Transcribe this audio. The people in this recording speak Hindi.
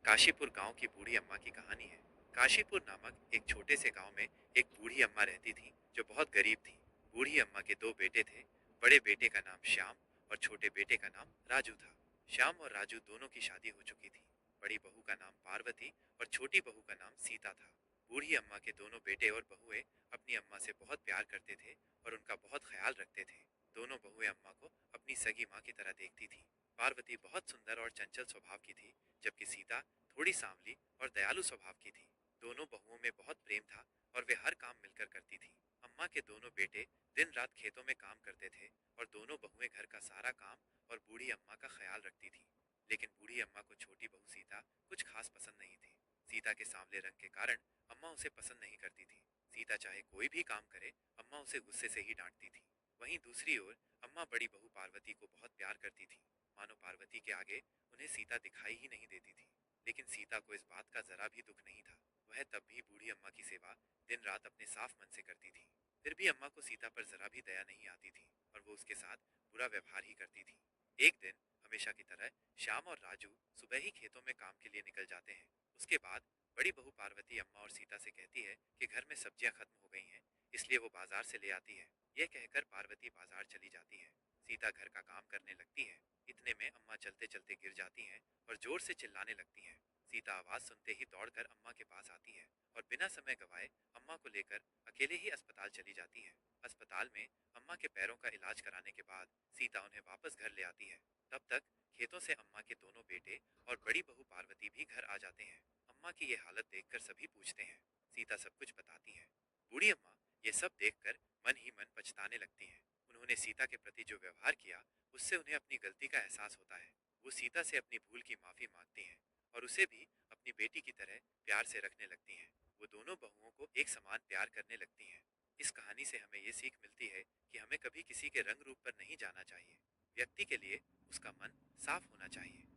काशीपुर गांव की बूढ़ी अम्मा की कहानी है। काशीपुर नामक एक छोटे से गांव में एक बूढ़ी अम्मा रहती थी जो बहुत गरीब थी। बूढ़ी अम्मा के दो बेटे थे। बड़े बेटे का नाम श्याम और छोटे बेटे का नाम राजू था। श्याम और राजू दोनों की शादी हो चुकी थी। बड़ी बहू का नाम पार्वती और छोटी बहू का नाम सीता था। बूढ़ी अम्मा के दोनों बेटे और बहुएं अपनी अम्मा से बहुत प्यार करते थे और उनका बहुत ख्याल रखते थे। दोनों बहुएं अम्मा को अपनी सगी माँ की तरह देखती थी। पार्वती बहुत सुंदर और चंचल स्वभाव की थी, जबकि सीता थोड़ी सांवली और दयालु स्वभाव की थी। दोनों बहुओं में बहुत प्रेम था और वे हर काम मिलकर करती थी। अम्मा के दोनों बेटे दिन रात खेतों में काम करते थे और दोनों बहुएं घर का सारा काम और बूढ़ी अम्मा का ख्याल रखती थी। लेकिन बूढ़ी अम्मा को छोटी बहू सीता कुछ खास पसंद नहीं थी। सीता के सांवले रंग के कारण अम्मा उसे पसंद नहीं करती थी। सीता चाहे कोई भी काम करे, अम्मा उसे गुस्से से ही डांटती थी। वहीं दूसरी ओर अम्मा बड़ी बहू पार्वती को बहुत प्यार करती थी। मानो पार्वती के आगे उन्हें सीता दिखाई ही नहीं देती थी। लेकिन सीता को इस बात का जरा भी दुख नहीं था। वह तब भी बूढ़ी अम्मा की सेवा दिन रात अपने साफ मन से करती थी। फिर भी अम्मा को सीता पर जरा भी दया नहीं आती थी और वो उसके साथ बुरा व्यवहार ही करती थी। एक दिन हमेशा की तरह श्याम और राजू सुबह ही खेतों में काम के लिए निकल जाते हैं। उसके बाद बड़ी बहू पार्वती अम्मा और सीता से कहती है कि घर में सब्जियां खत्म हो गई हैं, इसलिए वो बाजार से ले आती है। यह कहकर पार्वती बाजार चली जाती है। सीता घर का काम करने लगती है। इतने में अम्मा चलते चलते गिर जाती हैं और जोर से चिल्लाने लगती हैं। सीता आवाज सुनते ही दौड़कर अम्मा के पास आती है और बिना समय गवाए अम्मा को लेकर अकेले ही अस्पताल चली जाती है। अस्पताल में अम्मा के पैरों का इलाज कराने के बाद सीता उन्हें वापस घर ले आती है। तब तक खेतों से अम्मा के दोनों बेटे और बड़ी बहू पार्वती भी घर आ जाते हैं। अम्मा की ये हालत देखकर सभी पूछते हैं। सीता सब कुछ बताती है। बूढ़ी अम्मा ये सब देखकर मन ही मन पछताने लगती हैं। उन्होंने सीता के प्रति जो व्यवहार किया, उससे उन्हें अपनी गलती का एहसास होता है। वो सीता से अपनी भूल की माफी मांगती हैं और उसे भी अपनी बेटी की तरह प्यार से रखने लगती हैं। वो दोनों बहुओं को एक समान प्यार करने लगती हैं। इस कहानी से हमें ये सीख मिलती है कि हमें कभी किसी के रंग रूप पर नहीं जाना चाहिए। व्यक्ति के लिए उसका मन साफ होना चाहिए।